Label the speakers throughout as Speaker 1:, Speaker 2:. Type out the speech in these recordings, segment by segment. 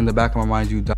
Speaker 1: In the back of my mind, you died.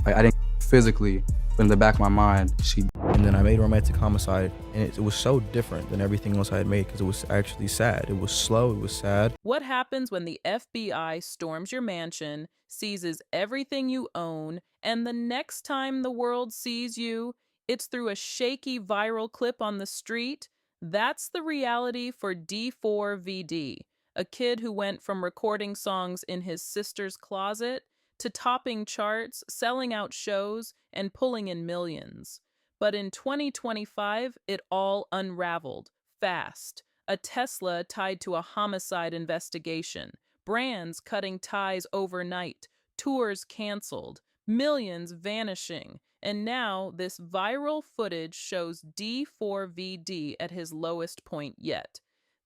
Speaker 1: Like, I didn't physically, but in the back of my mind, she. And then I made romantic homicide, and it was so different than everything else I had made because it was actually sad. It was slow, it was sad.
Speaker 2: What happens when the FBI storms your mansion, seizes everything you own, and the next time the world sees you, it's through a shaky viral clip on the street? That's the reality for D4vd, a kid who went from recording songs in his sister's closet to topping charts, selling out shows, and pulling in millions. But in 2025, it all unraveled fast. A Tesla tied to a homicide investigation, brands cutting ties overnight, tours canceled, millions vanishing, and now this viral footage shows D4vd at his lowest point yet.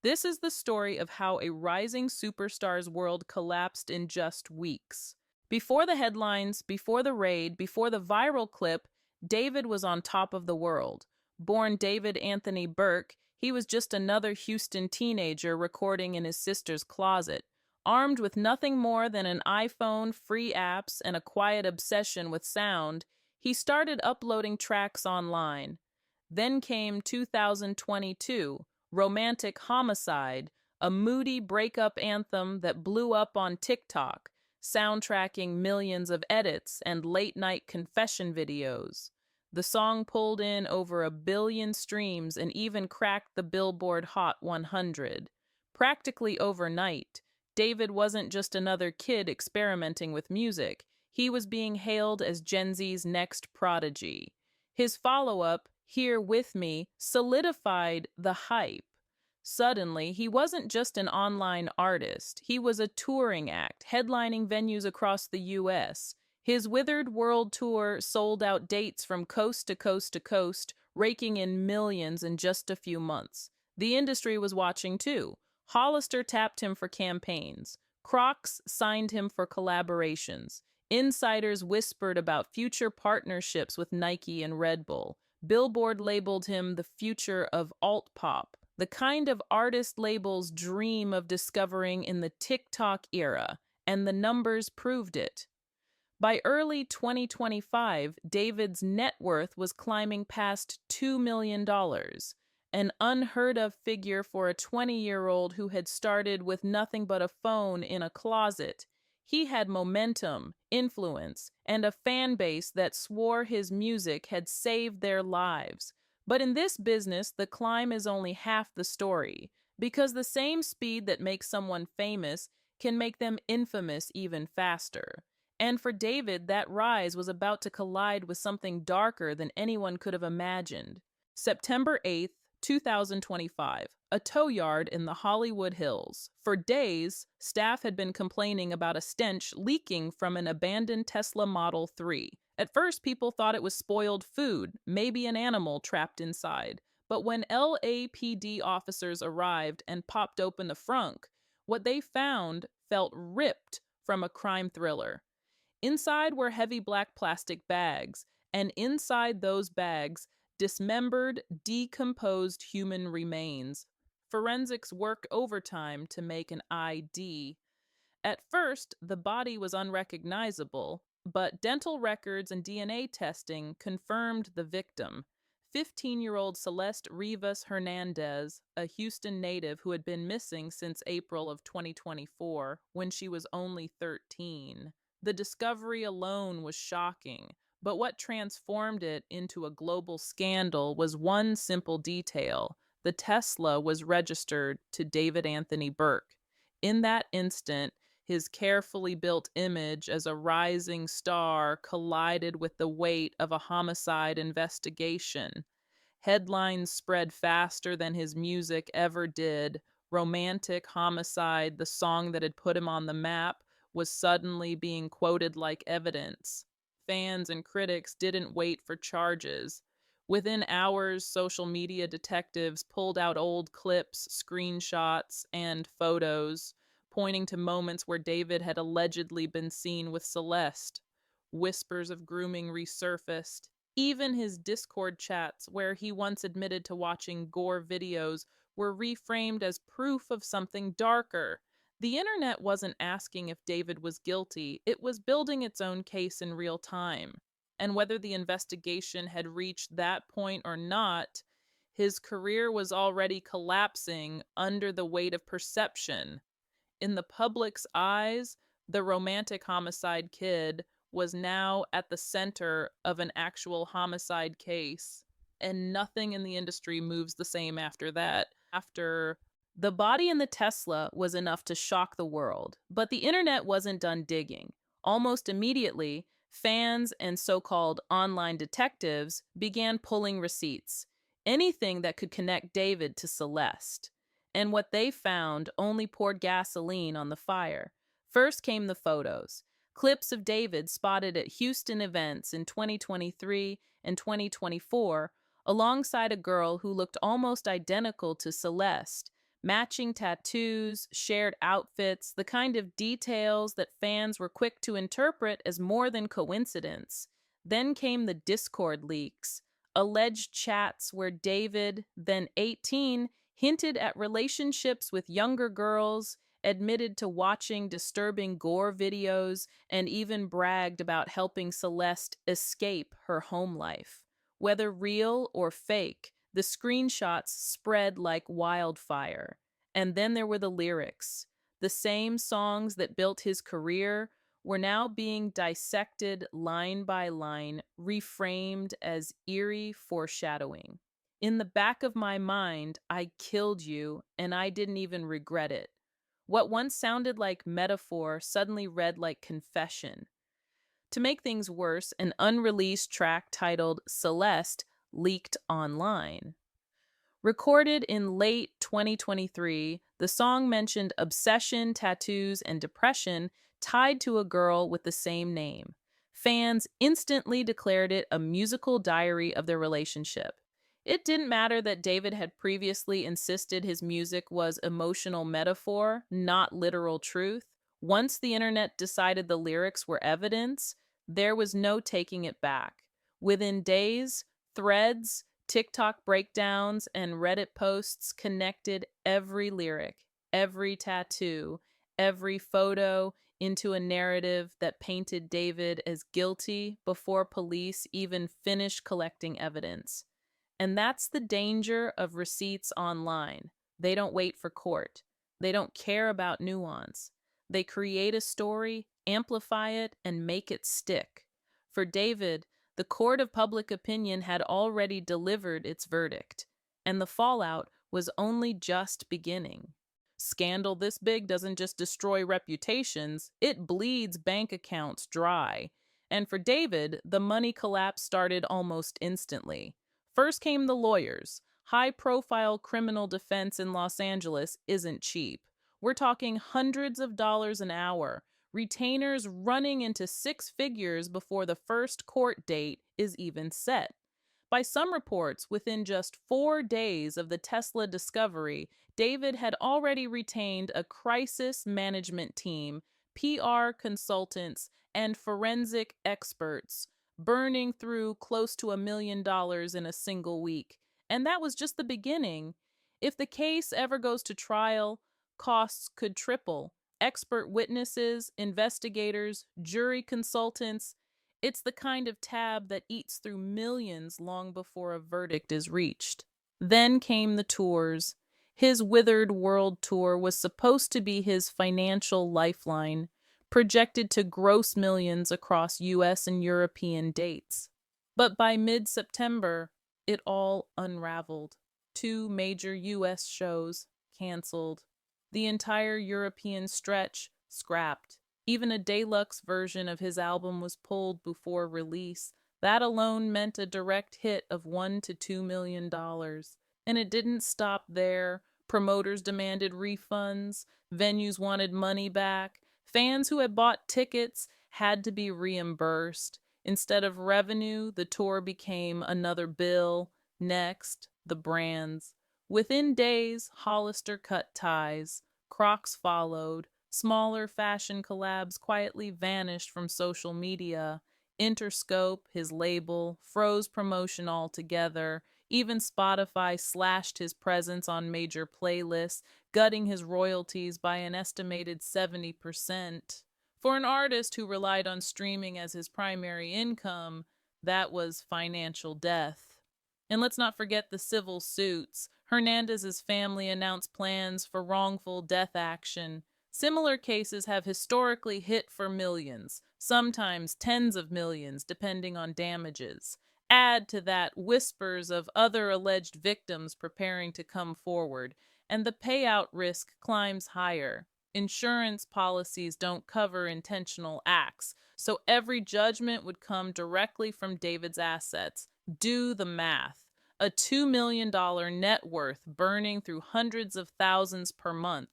Speaker 2: This is the story of how a rising superstar's world collapsed in just weeks. Before the headlines, before the raid, before the viral clip, David was on top of the world. Born David Anthony Burke, he was just another Houston teenager recording in his sister's closet. Armed with nothing more than an iPhone, free apps, and a quiet obsession with sound, he started uploading tracks online. Then came 2022, Romantic Homicide, a moody breakup anthem that blew up on TikTok, soundtracking millions of edits and late-night confession videos. The song pulled in over 1 billion streams and even cracked the Billboard Hot 100. Practically overnight, David wasn't just another kid experimenting with music. He was being hailed as Gen Z's next prodigy. His follow-up, Here With Me, solidified the hype. Suddenly, he wasn't just an online artist. He was a touring act, headlining venues across the U.S. His Withered World Tour sold out dates from coast to coast to coast, raking in millions in just a few months. The industry was watching too. Hollister tapped him for campaigns. Crocs signed him for collaborations. Insiders whispered about future partnerships with Nike and Red Bull. Billboard labeled him the future of alt-pop, the kind of artist labels dream of discovering in the TikTok era, and the numbers proved it. By early 2025, David's net worth was climbing past $2 million, an unheard-of figure for a 20-year-old who had started with nothing but a phone in a closet. He had momentum, influence, and a fan base that swore his music had saved their lives. But in this business, the climb is only half the story, because the same speed that makes someone famous can make them infamous even faster. And for David, that rise was about to collide with something darker than anyone could have imagined. September 8th, 2025, a tow yard in the Hollywood Hills. For days, staff had been complaining about a stench leaking from an abandoned Tesla Model 3. At first, people thought it was spoiled food, maybe an animal trapped inside. But when LAPD officers arrived and popped open the frunk, what they found felt ripped from a crime thriller. Inside were heavy black plastic bags, and inside those bags, dismembered, decomposed human remains. Forensics worked overtime to make an ID. At first, the body was unrecognizable, but dental records and DNA testing confirmed the victim, 15-year-old Celeste Rivas Hernandez, a Houston native who had been missing since April of 2024, when she was only 13. The discovery alone was shocking, but what transformed it into a global scandal was one simple detail. The Tesla was registered to David Anthony Burke. In that instant, his carefully built image as a rising star collided with the weight of a homicide investigation. Headlines spread faster than his music ever did. Romantic Homicide, the song that had put him on the map, was suddenly being quoted like evidence. Fans and critics didn't wait for charges. Within hours, social media detectives pulled out old clips, screenshots, and photos, pointing to moments where David had allegedly been seen with Celeste. Whispers of grooming resurfaced. Even his Discord chats, where he once admitted to watching gore videos, were reframed as proof of something darker. The internet wasn't asking if David was guilty, it was building its own case in real time. And whether the investigation had reached that point or not, his career was already collapsing under the weight of perception. In the public's eyes, the romantic homicide kid was now at the center of an actual homicide case, and nothing in the industry moves the same after that. After the body in the Tesla was enough to shock the world, but the internet wasn't done digging. Almost immediately, fans and so called online detectives began pulling receipts, anything that could connect David to Celeste. And what they found only poured gasoline on the fire. First came the photos. Clips of David spotted at Houston events in 2023 and 2024, alongside a girl who looked almost identical to Celeste. Matching tattoos, shared outfits, the kind of details that fans were quick to interpret as more than coincidence. Then came the Discord leaks, alleged chats where David, then 18, hinted at relationships with younger girls, admitted to watching disturbing gore videos, and even bragged about helping Celeste escape her home life. Whether real or fake, the screenshots spread like wildfire. And then there were the lyrics. The same songs that built his career were now being dissected line by line, reframed as eerie foreshadowing. In the back of my mind, I killed you, and I didn't even regret it. What once sounded like metaphor suddenly read like confession. To make things worse, an unreleased track titled Celeste leaked online. Recorded in late 2023, the song mentioned obsession, tattoos, and depression tied to a girl with the same name. Fans instantly declared it a musical diary of their relationship. It didn't matter that David had previously insisted his music was emotional metaphor, not literal truth. Once the internet decided the lyrics were evidence, there was no taking it back. Within days, threads, TikTok breakdowns, and Reddit posts connected every lyric, every tattoo, every photo into a narrative that painted David as guilty before police even finished collecting evidence. And that's the danger of receipts online. They don't wait for court. They don't care about nuance. They create a story, amplify it, and make it stick. For David, the court of public opinion had already delivered its verdict, and the fallout was only just beginning. Scandal this big doesn't just destroy reputations, it bleeds bank accounts dry. And for David, the money collapse started almost instantly. First came the lawyers. High-profile criminal defense in Los Angeles isn't cheap. We're talking hundreds of dollars an hour, retainers running into six figures before the first court date is even set. By some reports, within just 4 days of the Tesla discovery, David had already retained a crisis management team, PR consultants, and forensic experts, burning through close to $1 million in a single week. And that was just the beginning. If the case ever goes to trial, costs could triple. Expert witnesses, investigators, jury consultants. It's the kind of tab that eats through millions long before a verdict is reached. Then came the tours. His Withered World Tour was supposed to be his financial lifeline, projected to gross millions across US and European dates. But by mid-September, it all unraveled. 2 major US shows canceled. The entire European stretch scrapped. Even a deluxe version of his album was pulled before release. That alone meant a direct hit of $1 to $2 million. And it didn't stop there. Promoters demanded refunds. Venues wanted money back. Fans who had bought tickets had to be reimbursed. Instead of revenue, the tour became another bill. Next, the brands. Within days, Hollister cut ties. Crocs followed. Smaller fashion collabs quietly vanished from social media. Interscope, his label, froze promotion altogether. Even Spotify slashed his presence on major playlists, gutting his royalties by an estimated 70%. For an artist who relied on streaming as his primary income, that was financial death. And let's not forget the civil suits. Hernandez's family announced plans for wrongful death action. Similar cases have historically hit for millions, sometimes tens of millions, depending on damages. Add to that whispers of other alleged victims preparing to come forward, and the payout risk climbs higher. Insurance policies don't cover intentional acts, so every judgment would come directly from David's assets. Do the math. A $2 million net worth burning through hundreds of thousands per month.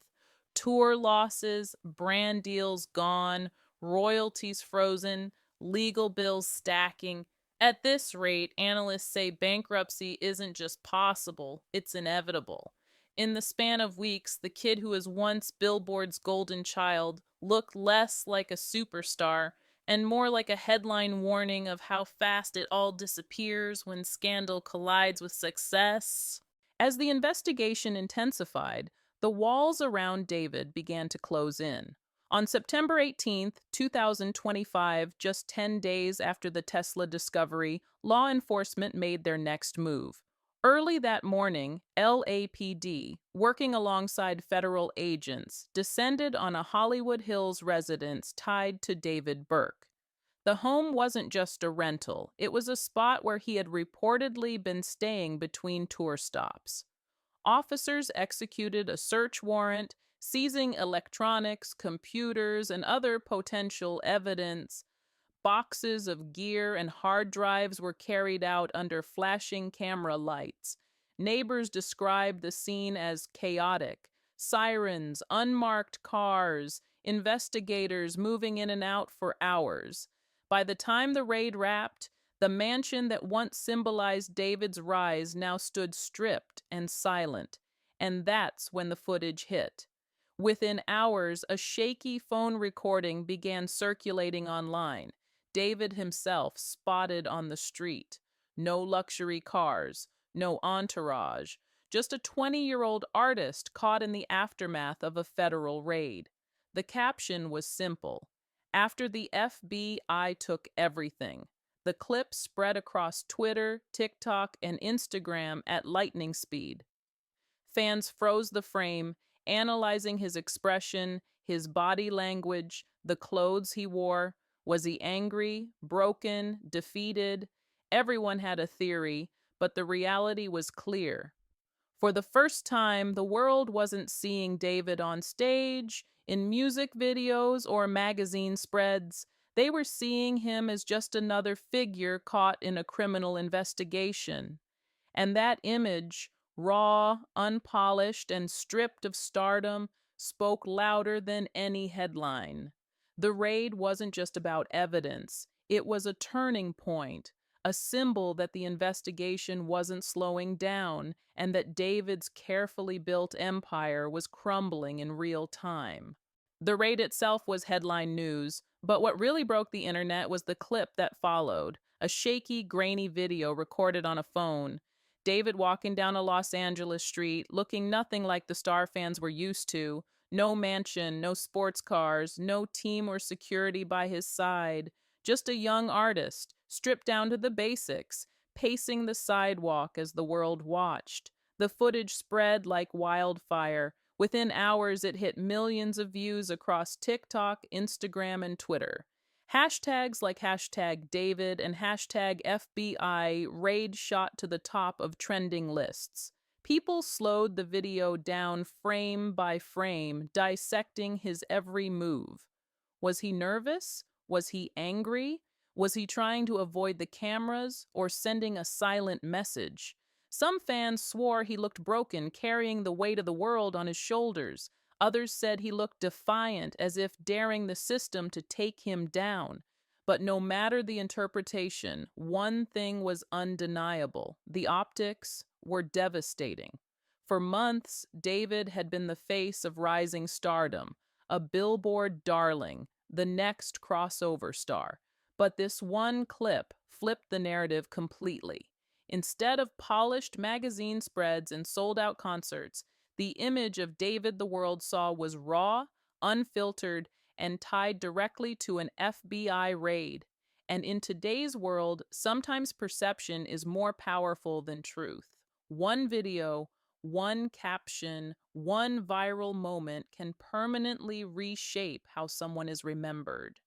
Speaker 2: Tour losses, brand deals gone, royalties frozen, legal bills stacking. At this rate, analysts say bankruptcy isn't just possible, it's inevitable. In the span of weeks, the kid who was once Billboard's golden child looked less like a superstar and more like a headline warning of how fast it all disappears when scandal collides with success. As the investigation intensified, the walls around David began to close in. On September 18, 2025, just 10 days after the Tesla discovery, law enforcement made their next move. Early that morning, LAPD, working alongside federal agents, descended on a Hollywood Hills residence tied to David Burke. The home wasn't just a rental, it was a spot where he had reportedly been staying between tour stops. Officers executed a search warrant, seizing electronics, computers, and other potential evidence. Boxes of gear and hard drives were carried out under flashing camera lights. Neighbors described the scene as chaotic. Sirens, unmarked cars, investigators moving in and out for hours. By the time the raid wrapped, the mansion that once symbolized David's rise now stood stripped and silent. And that's when the footage hit. Within hours, a shaky phone recording began circulating online. David himself spotted on the street. No luxury cars, no entourage, just a 20-year-old artist caught in the aftermath of a federal raid. The caption was simple: "After the FBI took everything." The clip spread across Twitter, TikTok, and Instagram at lightning speed. Fans froze the frame, analyzing his expression, his body language, the clothes he wore. Was he angry, broken, defeated? Everyone had a theory, but the reality was clear. For the first time, the world wasn't seeing David on stage, in music videos, or magazine spreads. They were seeing him as just another figure caught in a criminal investigation. And that image, raw, unpolished, and stripped of stardom, spoke louder than any headline. The raid wasn't just about evidence, it was a turning point, a symbol that the investigation wasn't slowing down and that David's carefully built empire was crumbling in real time. The raid itself was headline news, but what really broke the internet was the clip that followed, a shaky, grainy video recorded on a phone. David walking down a Los Angeles street, looking nothing like the star fans were used to. No mansion, no sports cars, no team or security by his side. Just a young artist, stripped down to the basics, pacing the sidewalk as the world watched. The footage spread like wildfire. Within hours, it hit millions of views across TikTok, Instagram, and Twitter. Hashtags like hashtag David and hashtag FBI raid shot to the top of trending lists. People slowed the video down frame by frame, dissecting his every move. Was he nervous? Was he angry? Was he trying to avoid the cameras or sending a silent message? Some fans swore he looked broken, carrying the weight of the world on his shoulders. Others said he looked defiant, as if daring the system to take him down. But no matter the interpretation, one thing was undeniable: the optics were devastating. For months, David had been the face of rising stardom, a Billboard darling, the next crossover star. But this one clip flipped the narrative completely. Instead of polished magazine spreads and sold out concerts, the image of David the world saw was raw, unfiltered, and tied directly to an FBI raid. And in today's world, sometimes perception is more powerful than truth. One video, one caption, one viral moment can permanently reshape how someone is remembered.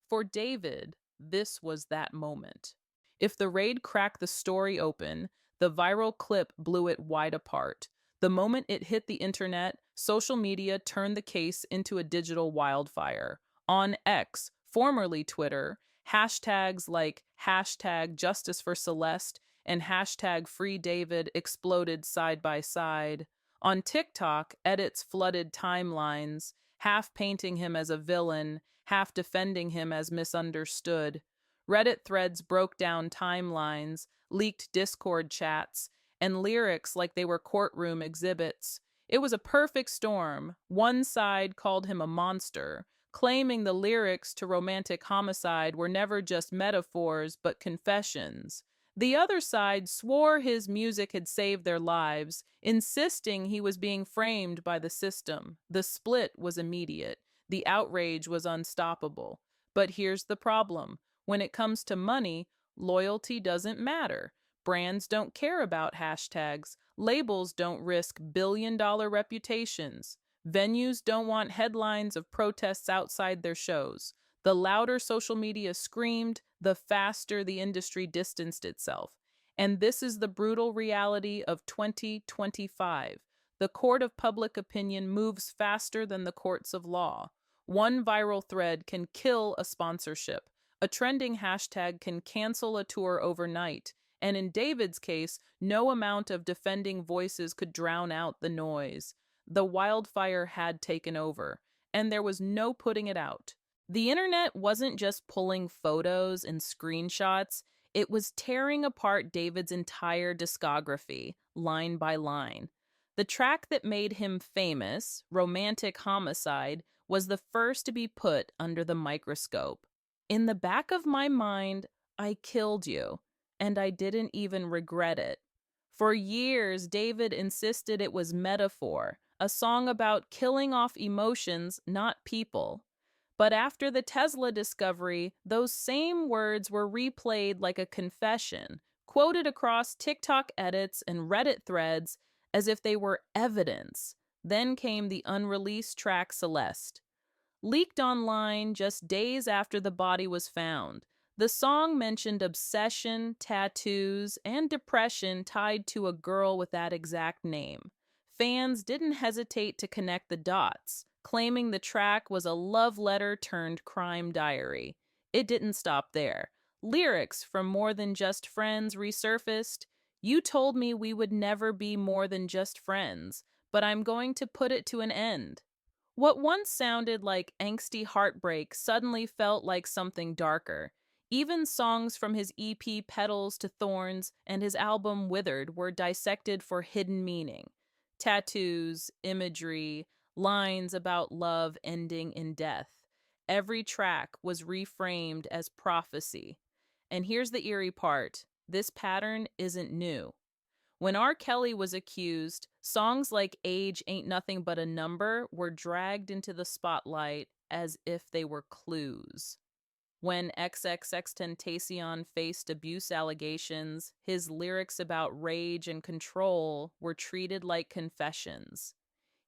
Speaker 2: For David, this was that moment. If the raid cracked the story open, the viral clip blew it wide apart. The moment it hit the internet, social media turned the case into a digital wildfire. On X, formerly Twitter, hashtags like hashtag Justice for Celeste and hashtag Free David exploded side by side. On TikTok, edits flooded timelines, half painting him as a villain, half defending him as misunderstood. Reddit threads broke down timelines, leaked Discord chats, and lyrics like they were courtroom exhibits. It was a perfect storm. One side called him a monster, claiming the lyrics to Romantic Homicide were never just metaphors but confessions. The other side swore his music had saved their lives, insisting he was being framed by the system. The split was immediate. The outrage was unstoppable. But here's the problem. When it comes to money, loyalty doesn't matter. Brands don't care about hashtags. Labels don't risk billion-dollar reputations. Venues don't want headlines of protests outside their shows. The louder social media screamed, the faster the industry distanced itself. And this is the brutal reality of 2025. The court of public opinion moves faster than the courts of law. One viral thread can kill a sponsorship. A trending hashtag can cancel a tour overnight. And in David's case, no amount of defending voices could drown out the noise. The wildfire had taken over, and there was no putting it out. The internet wasn't just pulling photos and screenshots, it was tearing apart David's entire discography, line by line. The track that made him famous, Romantic Homicide, was the first to be put under the microscope. In the back of my mind, I killed you, and I didn't even regret it. For years, David insisted it was metaphor, a song about killing off emotions, not people. But after the Tesla discovery, those same words were replayed like a confession, quoted across TikTok edits and Reddit threads as if they were evidence. Then came the unreleased track Celeste. Leaked online just days after the body was found, the song mentioned obsession, tattoos, and depression tied to a girl with that exact name. Fans didn't hesitate to connect the dots, claiming the track was a love letter turned crime diary. It didn't stop there. Lyrics from More Than Just Friends resurfaced. You told me we would never be more than just friends, but I'm going to put it to an end. What once sounded like angsty heartbreak suddenly felt like something darker. Even songs from his EP Petals to Thorns and his album Withered were dissected for hidden meaning. Tattoos, imagery, lines about love ending in death. Every track was reframed as prophecy. And here's the eerie part. This pattern isn't new. When R. Kelly was accused, songs like Age Ain't Nothing But a Number were dragged into the spotlight as if they were clues. When XXXTentacion faced abuse allegations, his lyrics about rage and control were treated like confessions.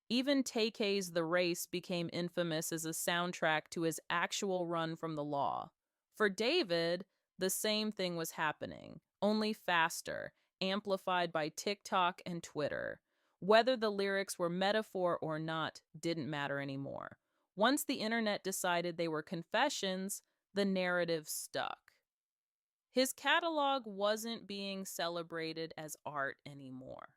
Speaker 2: Even Tay-K's The Race became infamous as a soundtrack to his actual run from the law. For David, the same thing was happening, only faster, amplified by TikTok and Twitter. Whether the lyrics were metaphor or not didn't matter anymore. Once the internet decided they were confessions, the narrative stuck. His catalog wasn't being celebrated as art anymore.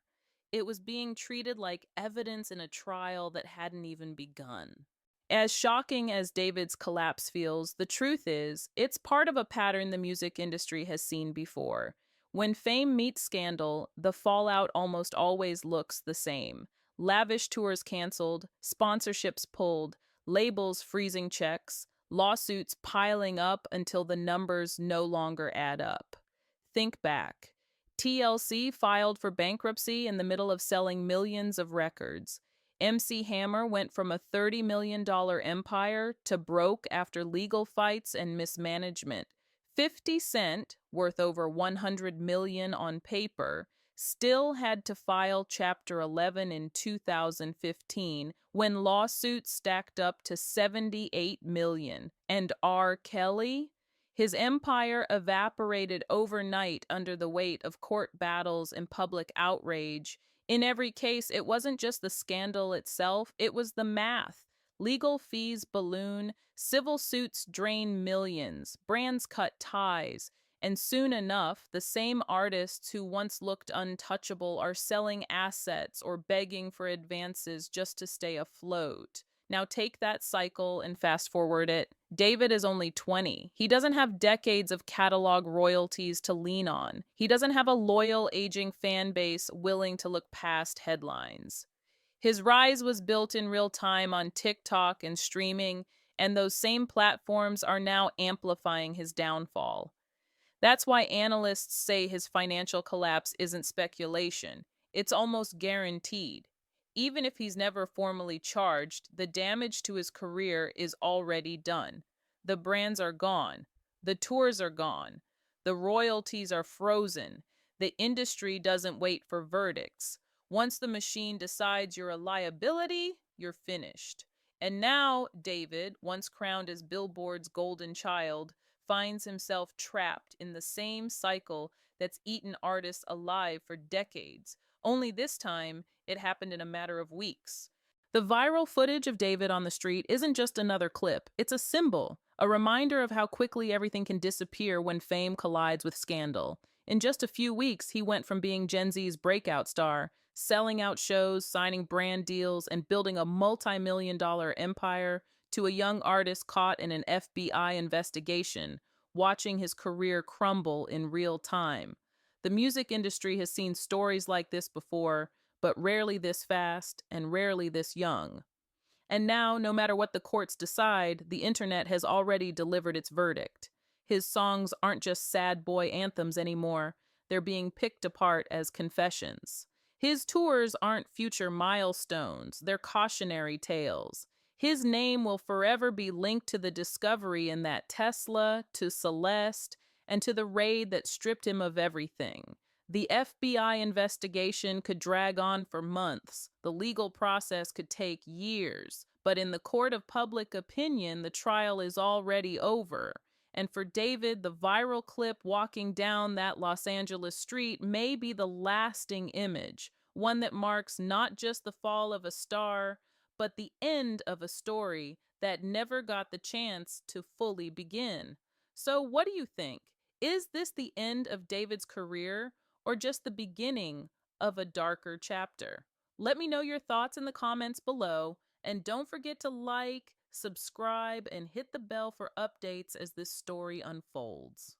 Speaker 2: It was being treated like evidence in a trial that hadn't even begun. As shocking as David's collapse feels, the truth is, it's part of a pattern the music industry has seen before. When fame meets scandal, the fallout almost always looks the same. Lavish tours canceled, sponsorships pulled, labels freezing checks, lawsuits piling up until the numbers no longer add up. Think back. TLC filed for bankruptcy in the middle of selling millions of records. MC Hammer went from a $30 million empire to broke after legal fights and mismanagement. 50 Cent, worth over 100 million on paper, still had to file Chapter 11 in 2015 when lawsuits stacked up to 78 million. And R. Kelly? His empire evaporated overnight under the weight of court battles and public outrage. In every case, it wasn't just the scandal itself, it was the math. Legal fees balloon, civil suits drain millions, brands cut ties, and soon enough, the same artists who once looked untouchable are selling assets or begging for advances just to stay afloat. Now take that cycle and fast forward it. David is only 20. He doesn't have decades of catalog royalties to lean on. He doesn't have a loyal, aging fan base willing to look past headlines. His rise was built in real time on TikTok and streaming, and those same platforms are now amplifying his downfall. That's why analysts say his financial collapse isn't speculation. It's almost guaranteed. Even if he's never formally charged, the damage to his career is already done. The brands are gone. The tours are gone. The royalties are frozen. The industry doesn't wait for verdicts. Once the machine decides you're a liability, you're finished. And now, David, once crowned as Billboard's golden child, finds himself trapped in the same cycle that's eaten artists alive for decades. Only this time, it happened in a matter of weeks. The viral footage of David on the street isn't just another clip, it's a symbol, a reminder of how quickly everything can disappear when fame collides with scandal. In just a few weeks, he went from being Gen Z's breakout star, selling out shows, signing brand deals, and building a multi-million-dollar empire, to a young artist caught in an FBI investigation, watching his career crumble in real time. The music industry has seen stories like this before, but rarely this fast and rarely this young. And now, no matter what the courts decide, the internet has already delivered its verdict. His songs aren't just sad boy anthems anymore, they're being picked apart as confessions. His tours aren't future milestones, they're cautionary tales. His name will forever be linked to the discovery in that Tesla, to Celeste, and to the raid that stripped him of everything. The FBI investigation could drag on for months. The legal process could take years. But in the court of public opinion, the trial is already over. And for David, the viral clip walking down that Los Angeles street may be the lasting image, one that marks not just the fall of a star, but the end of a story that never got the chance to fully begin. So, what do you think? Is this the end of David's career or just the beginning of a darker chapter? Let me know your thoughts in the comments below, and don't forget to like, subscribe, and hit the bell for updates as this story unfolds.